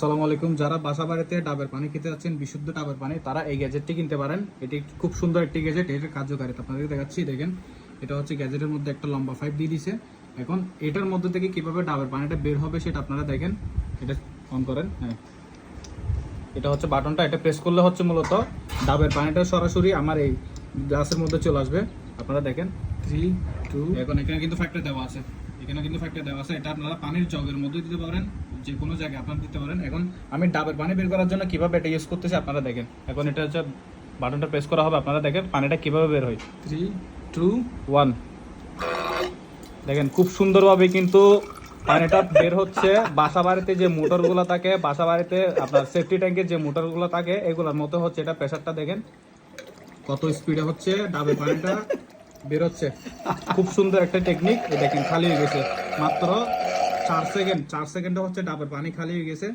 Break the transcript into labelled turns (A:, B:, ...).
A: আসসালামু আলাইকুম। যারা বাসা বাড়িতে ডাবের পানি খেতে যাচ্ছেন, বিশুদ্ধ ডাবের পানি, তারা এই গ্যাজেটটি কিনতে পারেন। এটি খুব সুন্দর একটি গ্যাজেট। এটার কার্যকারিতা আপনাদের দেখাচ্ছি। দেখেন, এটা হচ্ছে গ্যাজেটের মধ্যে একটা লম্বা পাইপ দিয়ে দিছে। এখন এটার মধ্যে থেকে কিভাবে ডাবের পানিটা বের হবে সেটা আপনারা দেখেন। এটা অন করেন। হ্যাঁ, এটা হচ্ছে বাটনটা, এটা প্রেস করলে হচ্ছে মূলত ডাবের পানিটা সরাসরি আমার এই গ্লাসের মধ্যে চলে আসবে। আপনারা দেখেন 3, 2। এখন এখানে কিন্তু ফ্যাক্টর দেওয়া আছে, এটা আপনারা পানির জগের মধ্যে দিতে পারেন, যে কোনো জায়গায় আপনারা দিতে পারেন। এখন আমি ডাবের পানি বের করার জন্য কিভাবে এটা ইউজ করতেছি আপনারা দেখেন। এখন এটা হচ্ছে বাটনটা প্রেস করা হবে, আপনারা দেখেন পানিটা কিভাবে বের হয়। 3, 2, 1। দেখেন খুব সুন্দরভাবে কিন্তু পানিটা বের হচ্ছে। বাসা বাড়িতে যে মোটরগুলো থাকে, বাসা বাড়িতে আপনার সেফটি ট্যাঙ্কের যে মোটরগুলো থাকে, এগুলোর মতো হচ্ছে এটা। প্রেসারটা দেখেন কত স্পিডে হচ্ছে ডাবের পানিটা বের হচ্ছে। খুব সুন্দর একটা টেকনিক। দেখেন খালি হয়ে গেছে মাত্র 4 সেকেন্ডে হচ্ছে ডাবের পানি খালি হয়ে গেছে।